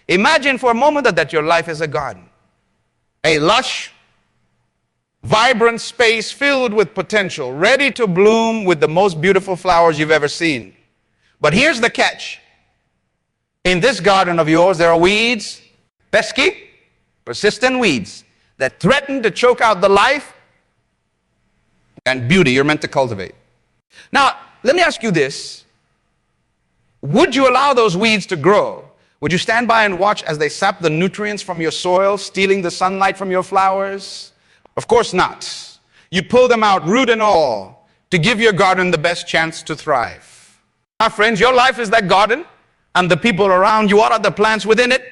Imagine for a moment that your life is a garden. A lush, vibrant space filled with potential, ready to bloom with the most beautiful flowers you've ever seen. But here's the catch. In this garden of yours, there are weeds, pesky, persistent weeds that threaten to choke out the life and beauty you're meant to cultivate. Now, let me ask you this. Would you allow those weeds to grow? Would you stand by and watch as they sap the nutrients from your soil, stealing the sunlight from your flowers? Of course not. You pull them out, root and all, to give your garden the best chance to thrive. My friends, your life is that garden, and the people around you are the plants within it.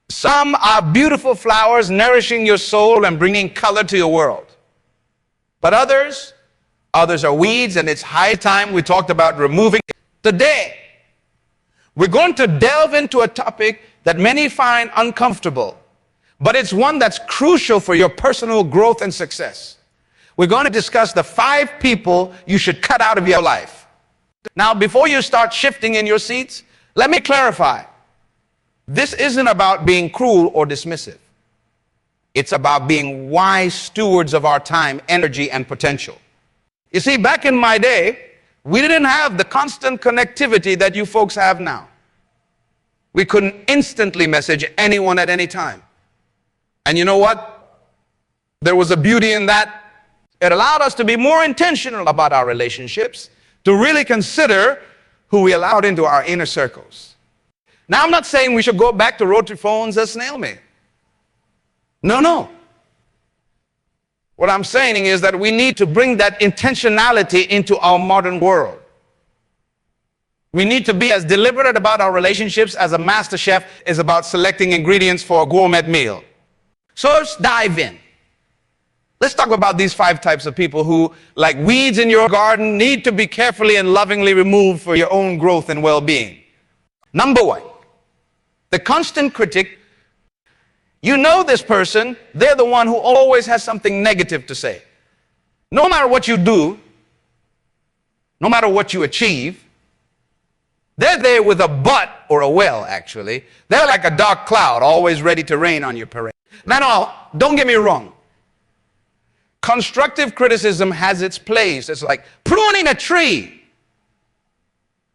Some are beautiful flowers nourishing your soul and bringing color to your world. But others are weeds, and it's high time we talked about removing. Today, we're going to delve into a topic that many find uncomfortable, but it's one that's crucial for your personal growth and success. We're going to discuss the 5 people you should cut out of your life. Now, before you start shifting in your seats, let me clarify. This isn't about being cruel or dismissive. It's about being wise stewards of our time, energy, and potential. You see, back in my day, we didn't have the constant connectivity that you folks have now. We couldn't instantly message anyone at any time. And you know what? There was a beauty in that. It allowed us to be more intentional about our relationships, to really consider who we allowed into our inner circles. Now, I'm not saying we should go back to rotary phones as snail mail. No. What I'm saying is that we need to bring that intentionality into our modern world. We need to be as deliberate about our relationships as a master chef is about selecting ingredients for a gourmet meal. So let's dive in. Let's talk about these 5 types of people who, like weeds in your garden, need to be carefully and lovingly removed for your own growth and well-being. Number 1, the constant critic. You know this person, they're the one who always has something negative to say. No matter what you do, no matter what you achieve, they're there with a but or a well, actually. They're like a dark cloud, always ready to rain on your parade. Now, don't get me wrong. Constructive criticism has its place. It's like pruning a tree.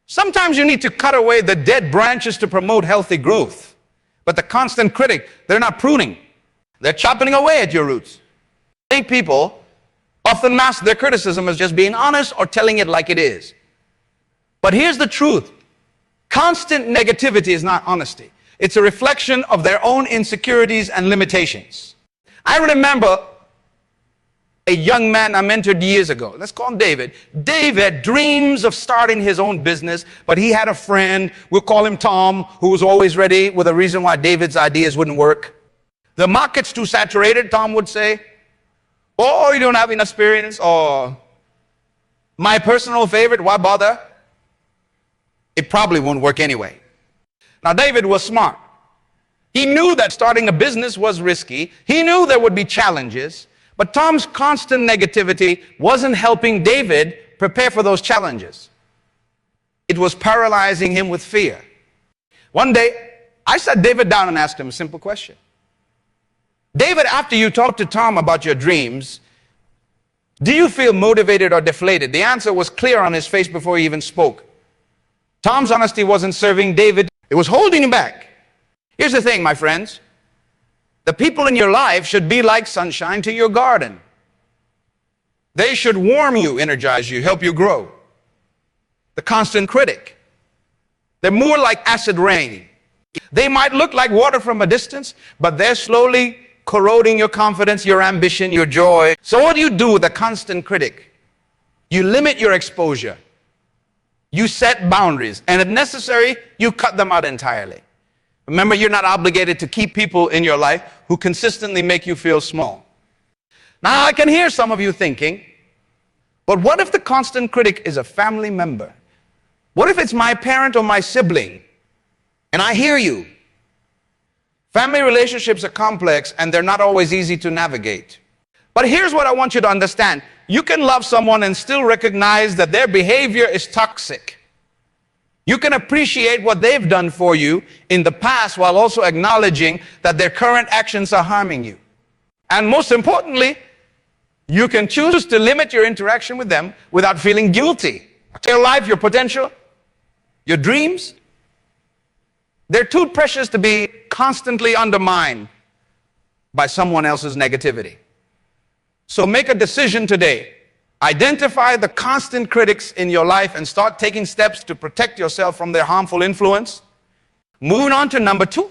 Sometimes you need to cut away the dead branches to promote healthy growth. But the constant critic, they're not pruning. They're chopping away at your roots. I think people often mask their criticism as just being honest or telling it like it is. But here's the truth. Constant negativity is not honesty. It's a reflection of their own insecurities and limitations. I remember a young man I mentored years ago. Let's call him David. David dreams of starting his own business, but he had a friend, we'll call him Tom, who was always ready with a reason why David's ideas wouldn't work. The market's too saturated, Tom would say. Or you don't have enough experience, or my personal favorite, why bother? It probably won't work anyway. Now, David was smart. He knew that starting a business was risky. He knew there would be challenges. But Tom's constant negativity wasn't helping David prepare for those challenges. It was paralyzing him with fear. One day, I sat David down and asked him a simple question. David, after you talked to Tom about your dreams, do you feel motivated or deflated? The answer was clear on his face before he even spoke. Tom's honesty wasn't serving David. It was holding him back. Here's the thing, my friends. The people in your life should be like sunshine to your garden. They should warm you, energize you, help you grow. The constant critic. They're more like acid rain. They might look like water from a distance, but they're slowly corroding your confidence, your ambition, your joy. So what do you do with a constant critic? You limit your exposure. You set boundaries, and if necessary, you cut them out entirely. Remember, you're not obligated to keep people in your life who consistently make you feel small. Now, I can hear some of you thinking, but what if the constant critic is a family member? What if it's my parent or my sibling? And I hear you. Family relationships are complex, and they're not always easy to navigate. But here's what I want you to understand. You can love someone and still recognize that their behavior is toxic. You can appreciate what they've done for you in the past while also acknowledging that their current actions are harming you. And most importantly, you can choose to limit your interaction with them without feeling guilty. Your life, your potential, your dreams, they're too precious to be constantly undermined by someone else's negativity. So make a decision today. Identify the constant critics in your life and start taking steps to protect yourself from their harmful influence. Moving on to number 2,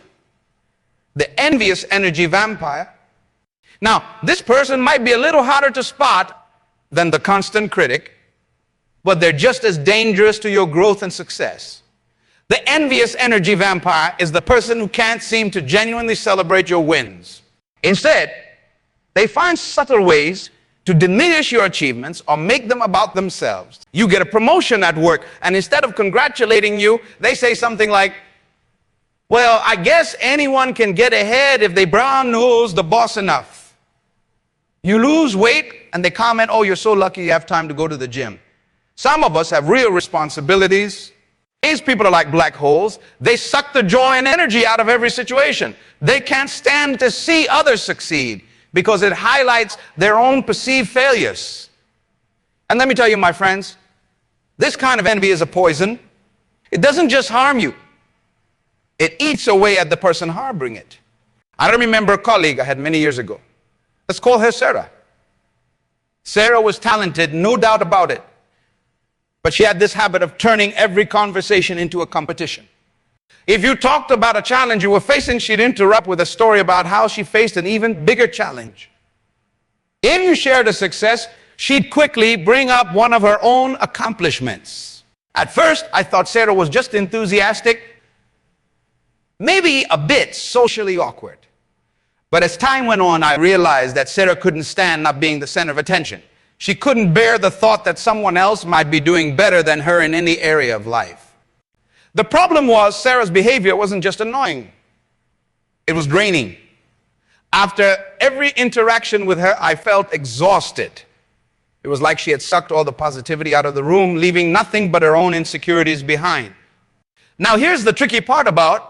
the envious energy vampire. Now, this person might be a little harder to spot than the constant critic, but they're just as dangerous to your growth and success. The envious energy vampire is the person who can't seem to genuinely celebrate your wins. Instead, they find subtle ways to diminish your achievements or make them about themselves. You get a promotion at work, and instead of congratulating you, they say something like, well, I guess anyone can get ahead if they brown nose the boss enough. You lose weight, and they comment, oh, you're so lucky you have time to go to the gym. Some of us have real responsibilities. These people are like black holes. They suck the joy and energy out of every situation. They can't stand to see others succeed, because it highlights their own perceived failures. And let me tell you, my friends, this kind of envy is a poison. It doesn't just harm you. It eats away at the person harboring it. I remember a colleague I had many years ago. Let's call her Sarah. Sarah was talented, no doubt about it. But she had this habit of turning every conversation into a competition. If you talked about a challenge you were facing, she'd interrupt with a story about how she faced an even bigger challenge. If you shared a success, she'd quickly bring up one of her own accomplishments. At first, I thought Sarah was just enthusiastic, maybe a bit socially awkward. But as time went on, I realized that Sarah couldn't stand not being the center of attention. She couldn't bear the thought that someone else might be doing better than her in any area of life. The problem was Sarah's behavior wasn't just annoying. It was draining. After every interaction with her, I felt exhausted. It was like she had sucked all the positivity out of the room, leaving nothing but her own insecurities behind. Now, here's the tricky part about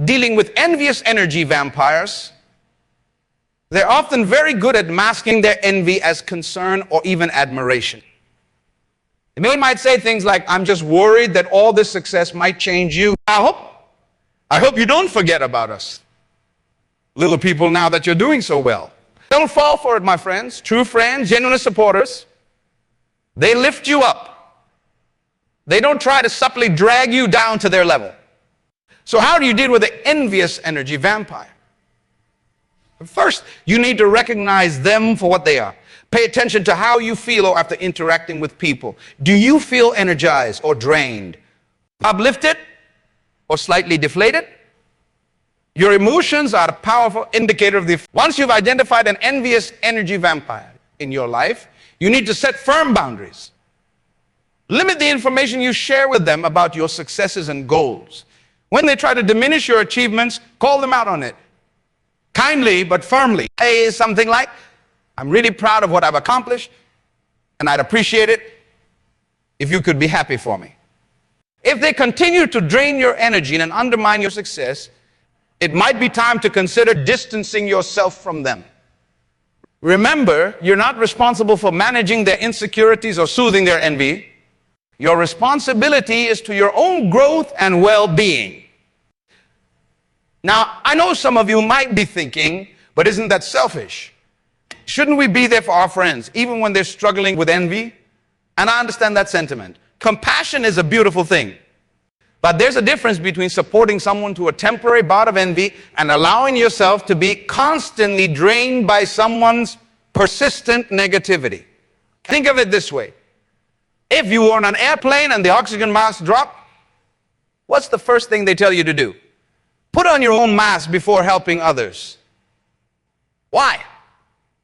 dealing with envious energy vampires. They're often very good at masking their envy as concern or even admiration. They might say things like, I'm just worried that all this success might change you. I hope you don't forget about us, little people, now that you're doing so well. Don't fall for it, my friends. True friends, genuine supporters, they lift you up. They don't try to subtly drag you down to their level. So how do you deal with the envious energy vampire? First, you need to recognize them for what they are. Pay attention to how you feel after interacting with people. Do you feel energized or drained? Uplifted or slightly deflated? Your emotions are a powerful indicator of the... Once you've identified an envious energy vampire in your life, you need to set firm boundaries. Limit the information you share with them about your successes and goals. When they try to diminish your achievements, call them out on it. Kindly but firmly. Say something like, I'm really proud of what I've accomplished, and I'd appreciate it if you could be happy for me. If they continue to drain your energy and undermine your success, it might be time to consider distancing yourself from them. Remember, you're not responsible for managing their insecurities or soothing their envy. Your responsibility is to your own growth and well-being. Now, I know some of you might be thinking, but isn't that selfish? Shouldn't we be there for our friends, even when they're struggling with envy? And I understand that sentiment. Compassion is a beautiful thing. But there's a difference between supporting someone to a temporary bout of envy and allowing yourself to be constantly drained by someone's persistent negativity. Think of it this way. If you were on an airplane and the oxygen mask dropped, what's the first thing they tell you to do? Put on your own mask before helping others. Why?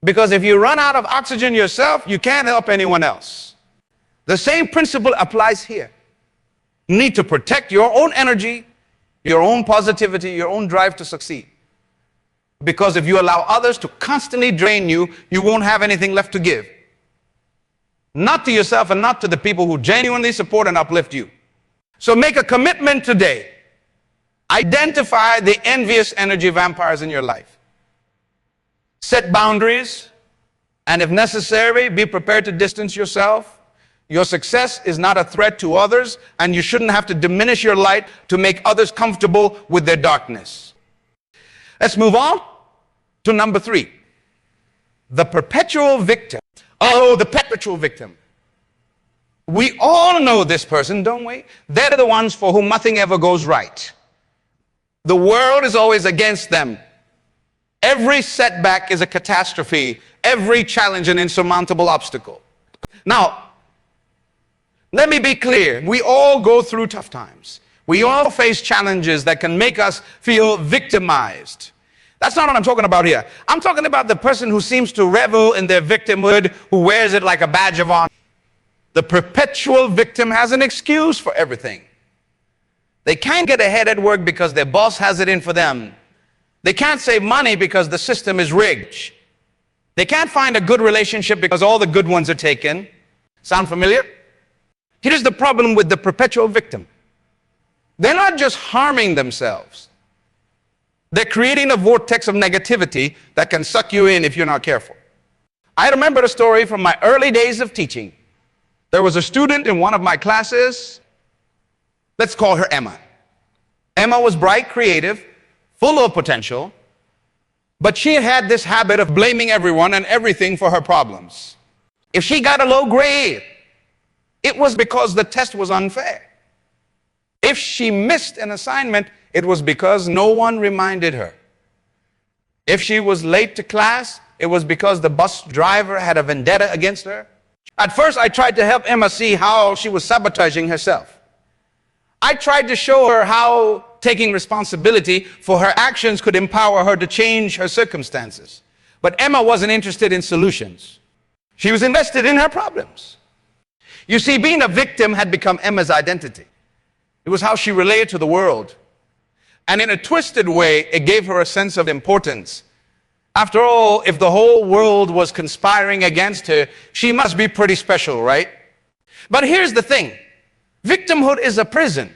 Because if you run out of oxygen yourself, you can't help anyone else. The same principle applies here. You need to protect your own energy, your own positivity, your own drive to succeed. Because if you allow others to constantly drain you, you won't have anything left to give. Not to yourself and not to the people who genuinely support and uplift you. So make a commitment today. Identify the envious energy vampires in your life. Set boundaries, and if necessary, be prepared to distance yourself. Your success is not a threat to others, and you shouldn't have to diminish your light to make others comfortable with their darkness. Let's move on to number 3. The perpetual victim. Oh, the perpetual victim. We all know this person, don't we? They're the ones for whom nothing ever goes right. The world is always against them. Every setback is a catastrophe. Every challenge an insurmountable obstacle. Now, let me be clear. We all go through tough times. We all face challenges that can make us feel victimized. That's not what I'm talking about here. I'm talking about the person who seems to revel in their victimhood, who wears it like a badge of honor. The perpetual victim has an excuse for everything. They can't get ahead at work because their boss has it in for them. They can't save money because the system is rigged. They can't find a good relationship because all the good ones are taken. Sound familiar? Here's the problem with the perpetual victim. They're not just harming themselves. They're creating a vortex of negativity that can suck you in if you're not careful. I remember a story from my early days of teaching. There was a student in one of my classes. Let's call her Emma. Emma was bright, creative, full of potential, but she had this habit of blaming everyone and everything for her problems. If she got a low grade, it was because the test was unfair. If she missed an assignment, it was because no one reminded her. If she was late to class, it was because the bus driver had a vendetta against her. At first, I tried to help Emma see how she was sabotaging herself. I tried to show her how taking responsibility for her actions could empower her to change her circumstances. But Emma wasn't interested in solutions. She was invested in her problems. You see, being a victim had become Emma's identity. It was how she related to the world. And in a twisted way, it gave her a sense of importance. After all, if the whole world was conspiring against her, she must be pretty special, right? But here's the thing. Victimhood is a prison.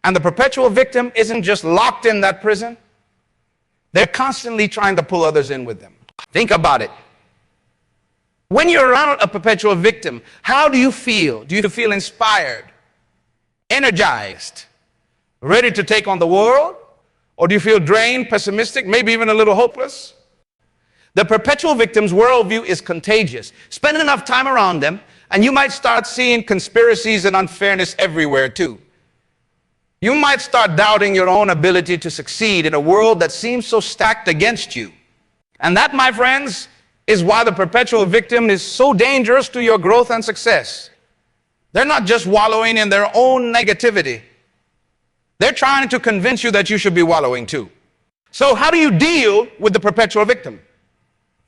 And the perpetual victim isn't just locked in that prison. They're constantly trying to pull others in with them. Think about it. When you're around a perpetual victim, how do you feel? Do you feel inspired, energized, ready to take on the world? Or do you feel drained, pessimistic, maybe even a little hopeless? The perpetual victim's worldview is contagious. Spend enough time around them, and you might start seeing conspiracies and unfairness everywhere too. You might start doubting your own ability to succeed in a world that seems so stacked against you. And that, my friends, is why the perpetual victim is so dangerous to your growth and success. They're not just wallowing in their own negativity. They're trying to convince you that you should be wallowing too. So how do you deal with the perpetual victim?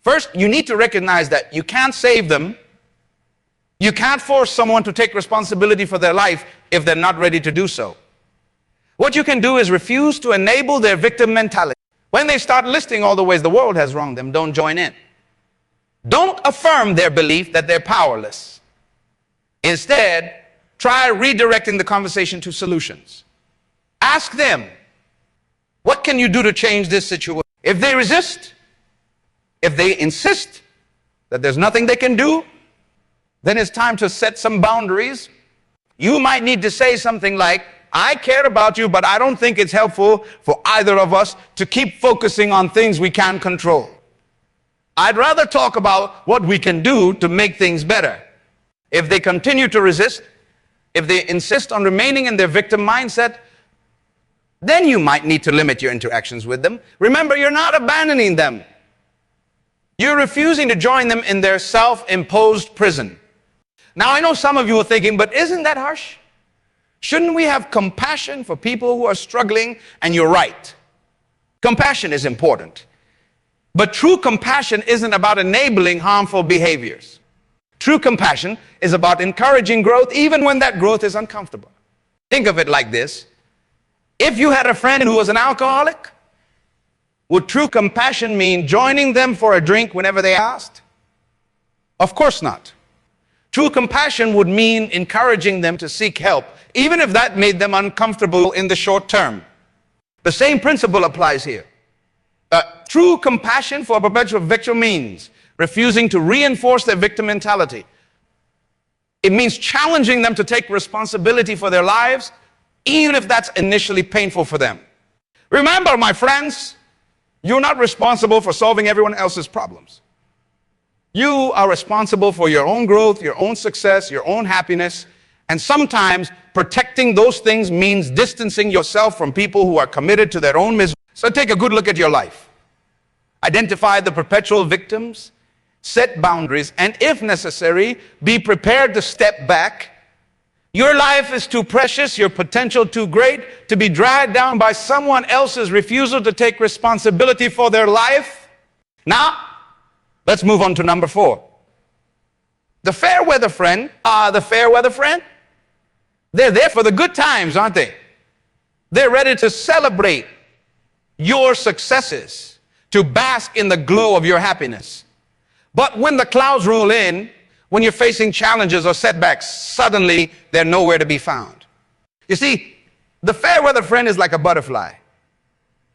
First, you need to recognize that you can't save them. You can't force someone to take responsibility for their life if they're not ready to do so. What you can do is refuse to enable their victim mentality. When they start listing all the ways the world has wronged them, don't join in. Don't affirm their belief that they're powerless. Instead, try redirecting the conversation to solutions. Ask them, what can you do to change this situation? If they resist, if they insist that there's nothing they can do, then it's time to set some boundaries. You might need to say something like, I care about you, but I don't think it's helpful for either of us to keep focusing on things we can't control. I'd rather talk about what we can do to make things better. If they continue to resist, if they insist on remaining in their victim mindset, then you might need to limit your interactions with them. Remember, you're not abandoning them. You're refusing to join them in their self-imposed prison. Now, I know some of you are thinking, but isn't that harsh? Shouldn't we have compassion for people who are struggling? And you're right. Compassion is important. But true compassion isn't about enabling harmful behaviors. True compassion is about encouraging growth even when that growth is uncomfortable. Think of it like this. If you had a friend who was an alcoholic, would true compassion mean joining them for a drink whenever they asked? Of course not. True compassion would mean encouraging them to seek help, even if that made them uncomfortable in the short term. The same principle applies here. True compassion for a perpetual victim means refusing to reinforce their victim mentality. It means challenging them to take responsibility for their lives, even if that's initially painful for them. Remember, my friends, you're not responsible for solving everyone else's problems. You are responsible for your own growth, your own success, your own happiness, and sometimes protecting those things means distancing yourself from people who are committed to their own misery. So take a good look at your life. Identify the perpetual victims, set boundaries, and if necessary, be prepared to step back. Your life is too precious, your potential too great to be dragged down by someone else's refusal to take responsibility for their life. Now, let's move on to number 4. The fair weather friend. The fair weather friend? They're there for the good times, aren't they? They're ready to celebrate your successes, to bask in the glow of your happiness. But when the clouds roll in, when you're facing challenges or setbacks, suddenly they're nowhere to be found. You see, the fair weather friend is like a butterfly.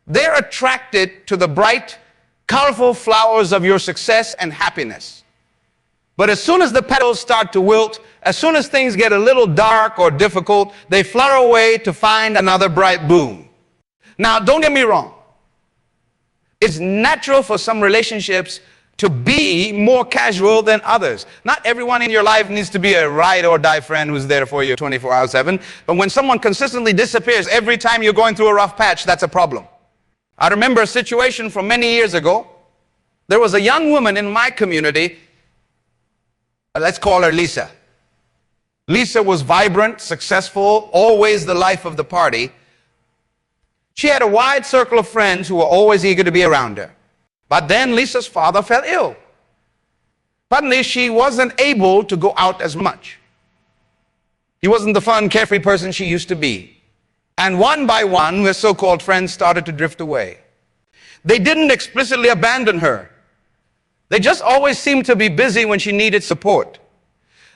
They're attracted to the bright, colorful flowers of your success and happiness. But as soon as the petals start to wilt, as soon as things get a little dark or difficult, they flutter away to find another bright bloom. Now, don't get me wrong. It's natural for some relationships to be more casual than others. Not everyone in your life needs to be a ride or die friend who's there for you 24 hours 7. But when someone consistently disappears every time you're going through a rough patch, that's a problem. I remember a situation from many years ago. There was a young woman in my community. Let's call her Lisa. Lisa was vibrant, successful, always the life of the party. She had a wide circle of friends who were always eager to be around her. But then Lisa's father fell ill. Suddenly, she wasn't able to go out as much. He wasn't the fun, carefree person she used to be. And one by one, her so-called friends started to drift away. They didn't explicitly abandon her. They just always seemed to be busy when she needed support.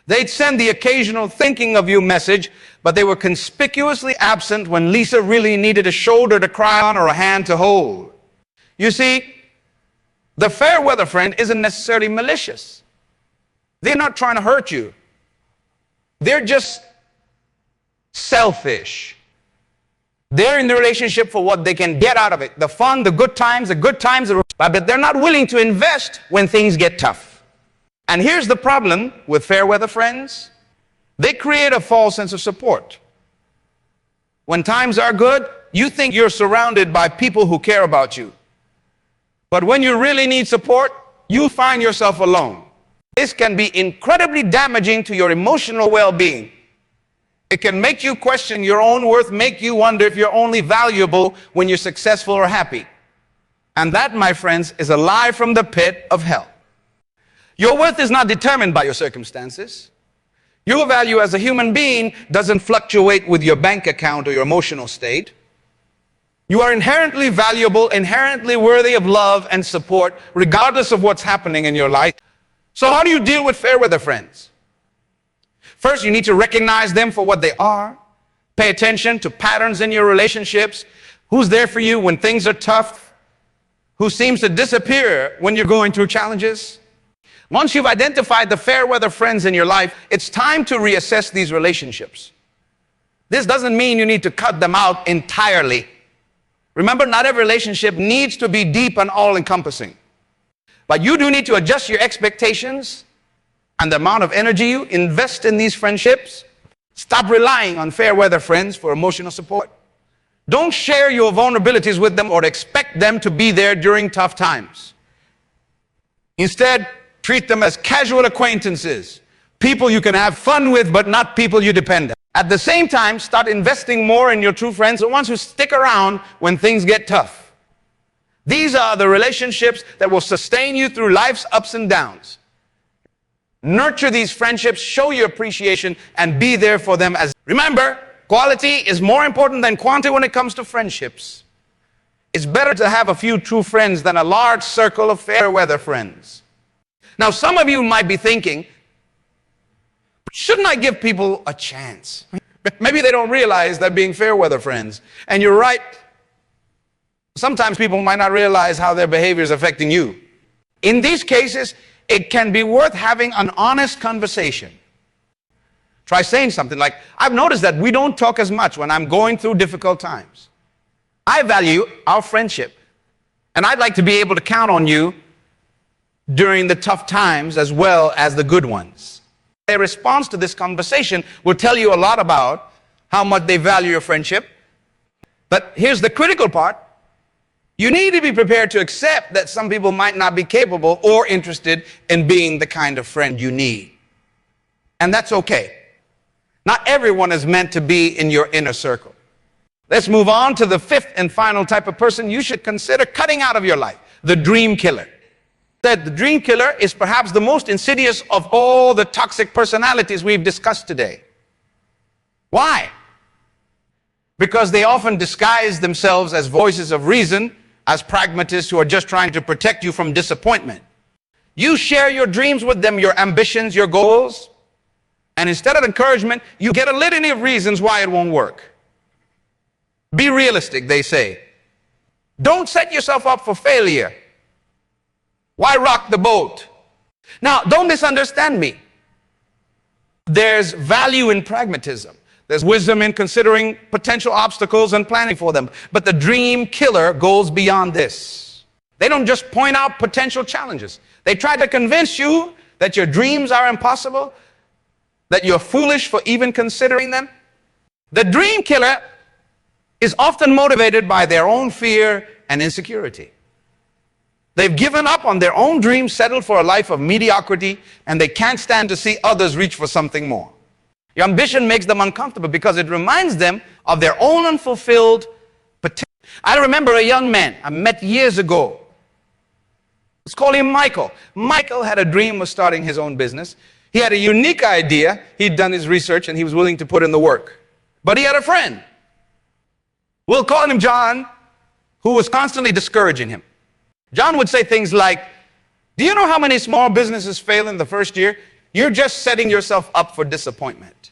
They'd send the occasional thinking of you message, but they were conspicuously absent when Lisa really needed a shoulder to cry on or a hand to hold. You see, the fair weather friend isn't necessarily malicious. They're not trying to hurt you. They're just selfish. They're in the relationship for what they can get out of it. The fun, the good times, but they're not willing to invest when things get tough. And here's the problem with fair weather friends. They create a false sense of support. When times are good, you think you're surrounded by people who care about you. But when you really need support, you find yourself alone. This can be incredibly damaging to your emotional well-being. It can make you question your own worth, make you wonder if you're only valuable when you're successful or happy. And that, my friends, is a lie from the pit of hell. Your worth is not determined by your circumstances. Your value as a human being doesn't fluctuate with your bank account or your emotional state. You are inherently valuable, inherently worthy of love and support, regardless of what's happening in your life. So how do you deal with fair weather friends? First, you need to recognize them for what they are. Pay attention to patterns in your relationships. Who's there for you when things are tough? Who seems to disappear when you're going through challenges? Once you've identified the fair weather friends in your life, it's time to reassess these relationships. This doesn't mean you need to cut them out entirely. Remember, not every relationship needs to be deep and all-encompassing. But you do need to adjust your expectations and the amount of energy you invest in these friendships. Stop relying on fair weather friends for emotional support. Don't share your vulnerabilities with them or expect them to be there during tough times. Instead, treat them as casual acquaintances, people you can have fun with, but not people you depend on. At the same time, start investing more in your true friends, the ones who stick around when things get tough. These are the relationships that will sustain you through life's ups and downs. Nurture these friendships, show your appreciation, and be there for them. Remember, quality is more important than quantity when it comes to friendships. It's better to have a few true friends than a large circle of fair weather friends. Now, some of you might be thinking, Shouldn't I give people a chance? Maybe they don't realize they're being fair weather friends. And you're right. Sometimes people might not realize how their behavior is affecting you. In these cases, it can be worth having an honest conversation. Try saying something like, I've noticed that we don't talk as much when I'm going through difficult times. I value our friendship, and I'd like to be able to count on you during the tough times as well as the good ones. A response to this conversation will tell you a lot about how much they value your friendship. But here's the critical part. You need to be prepared to accept that some people might not be capable or interested in being the kind of friend you need. And that's okay. Not everyone is meant to be in your inner circle. Let's move on to the fifth and final type of person you should consider cutting out of your life, the dream killer. The dream killer is perhaps the most insidious of all the toxic personalities we've discussed today. Why? Because they often disguise themselves as voices of reason, as pragmatists who are just trying to protect you from disappointment. You share your dreams with them, your ambitions, your goals, and instead of encouragement, you get a litany of reasons why it won't work. Be realistic, they say. Don't set yourself up for failure. Why rock the boat? Now, don't misunderstand me. There's value in pragmatism. There's wisdom in considering potential obstacles and planning for them. But the dream killer goes beyond this. They don't just point out potential challenges. They try to convince you that your dreams are impossible, that you're foolish for even considering them. The dream killer is often motivated by their own fear and insecurity. They've given up on their own dreams, settled for a life of mediocrity, and they can't stand to see others reach for something more. Your ambition makes them uncomfortable because it reminds them of their own unfulfilled potential. I remember a young man I met years ago. Let's call him Michael. Michael had a dream of starting his own business. He had a unique idea. He'd done his research and he was willing to put in the work. But he had a friend. We'll call him John, who was constantly discouraging him. John would say things like, do you know how many small businesses fail in the first year? You're just setting yourself up for disappointment.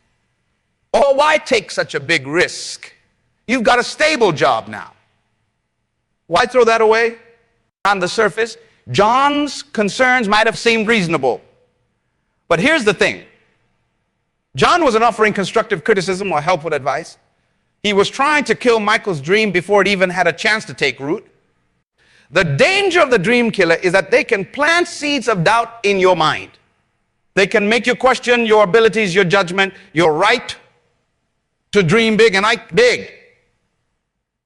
Or why take such a big risk? You've got a stable job now. Why throw that away? On the surface, John's concerns might have seemed reasonable. But here's the thing. John wasn't offering constructive criticism or helpful advice. He was trying to kill Michael's dream before it even had a chance to take root. The danger of the dream killer is that they can plant seeds of doubt in your mind. They can make you question your abilities, your judgment, your right to dream big and act big.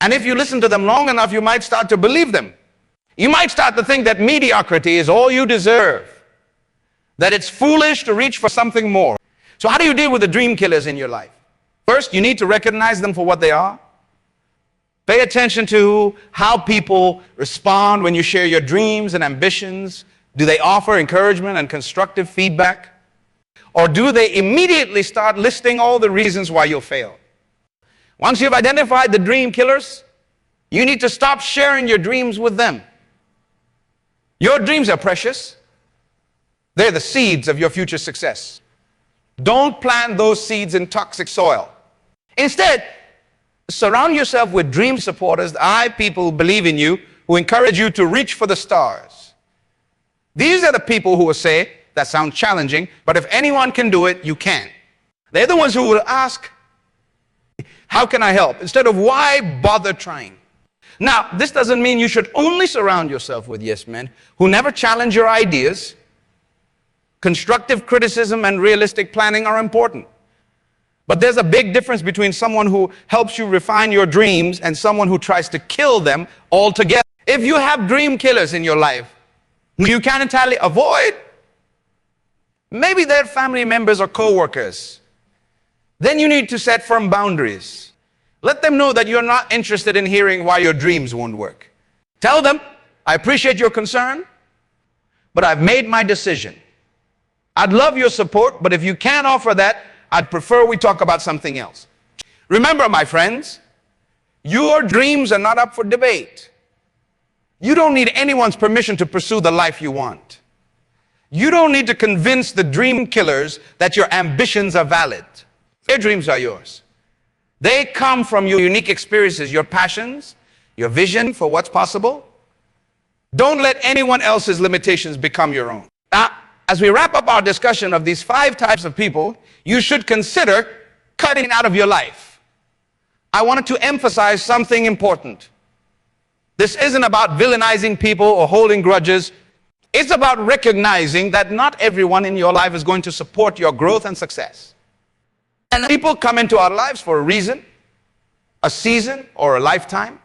And if you listen to them long enough, you might start to believe them. You might start to think that mediocrity is all you deserve, that it's foolish to reach for something more. So how do you deal with the dream killers in your life? First, you need to recognize them for what they are. Pay attention to how people respond when you share your dreams and ambitions. Do they offer encouragement and constructive feedback? Or do they immediately start listing all the reasons why you'll fail? Once you've identified the dream killers, you need to stop sharing your dreams with them. Your dreams are precious. They're the seeds of your future success. Don't plant those seeds in toxic soil. Instead, surround yourself with dream supporters, people who believe in you, who encourage you to reach for the stars. These are the people who will say, that sounds challenging, but if anyone can do it, you can. They're the ones who will ask, how can I help? Instead of why bother trying? Now, this doesn't mean you should only surround yourself with yes men who never challenge your ideas. Constructive criticism and realistic planning are important. But there's a big difference between someone who helps you refine your dreams and someone who tries to kill them altogether. If you have dream killers in your life who you can't entirely avoid, maybe they're family members or co-workers, then you need to set firm boundaries. Let them know that you're not interested in hearing why your dreams won't work. Tell them, I appreciate your concern, but I've made my decision. I'd love your support, but if you can't offer that, I'd prefer we talk about something else. Remember, my friends, your dreams are not up for debate. You don't need anyone's permission to pursue the life you want. You don't need to convince the dream killers that your ambitions are valid. Their dreams are yours. They come from your unique experiences, your passions, your vision for what's possible. Don't let anyone else's limitations become your own. Now, as we wrap up our discussion of these 5 types of people, you should consider cutting out of your life. I wanted to emphasize something important. This isn't about villainizing people or holding grudges. It's about recognizing that not everyone in your life is going to support your growth and success. And people come into our lives for a reason, a season, or a lifetime.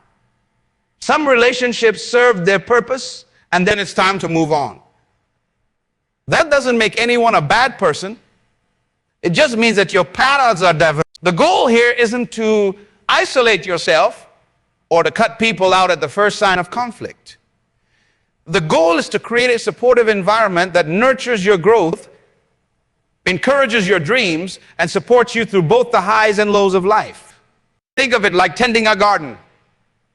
Some relationships serve their purpose, and then it's time to move on. That doesn't make anyone a bad person. It just means that your paths are diverse. The goal here isn't to isolate yourself or to cut people out at the first sign of conflict. The goal is to create a supportive environment that nurtures your growth, encourages your dreams, and supports you through both the highs and lows of life. Think of it like tending a garden.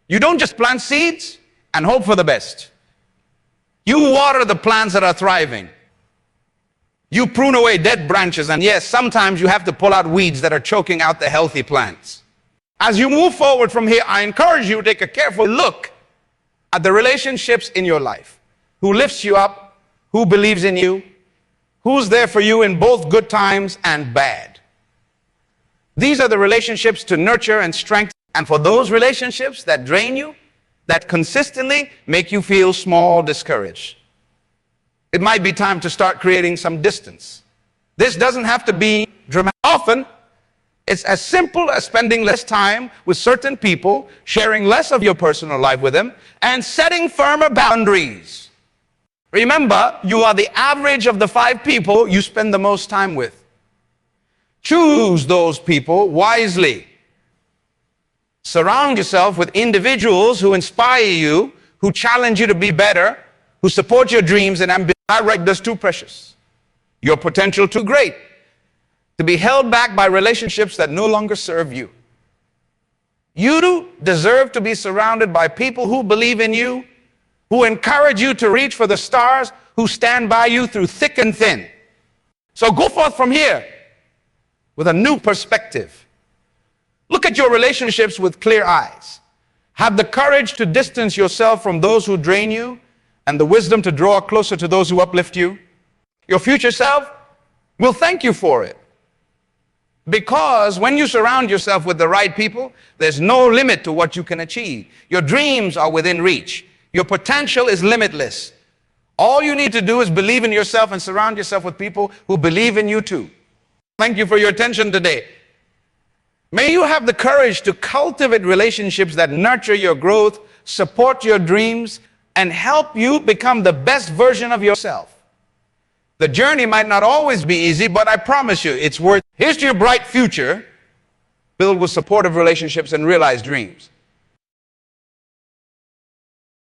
You don't just plant seeds and hope for the best. You water the plants that are thriving. You prune away dead branches, and yes, sometimes you have to pull out weeds that are choking out the healthy plants. As you move forward from here, I encourage you to take a careful look at the relationships in your life. Who lifts you up, who believes in you, who's there for you in both good times and bad. These are the relationships to nurture and strengthen. And for those relationships that drain you, that consistently make you feel small, discouraged, it might be time to start creating some distance. This doesn't have to be dramatic. Often, it's as simple as spending less time with certain people, sharing less of your personal life with them, and setting firmer boundaries. Remember, you are the average of the 5 people you spend the most time with. Choose those people wisely. Surround yourself with individuals who inspire you, who challenge you to be better, who support your dreams and ambitions. I write this too precious. Your potential too great to be held back by relationships that no longer serve you. You deserve to be surrounded by people who believe in you, who encourage you to reach for the stars, who stand by you through thick and thin. So go forth from here with a new perspective. Look at your relationships with clear eyes. Have the courage to distance yourself from those who drain you, and the wisdom to draw closer to those who uplift you. Your future self will thank you for it. Because when you surround yourself with the right people, there's no limit to what you can achieve. Your dreams are within reach. Your potential is limitless. All you need to do is believe in yourself and surround yourself with people who believe in you too. Thank you for your attention today. May you have the courage to cultivate relationships that nurture your growth, support your dreams, and help you become the best version of yourself. The journey might not always be easy, but I promise you, it's worth it. Here's to your bright future, filled with supportive relationships and realized dreams.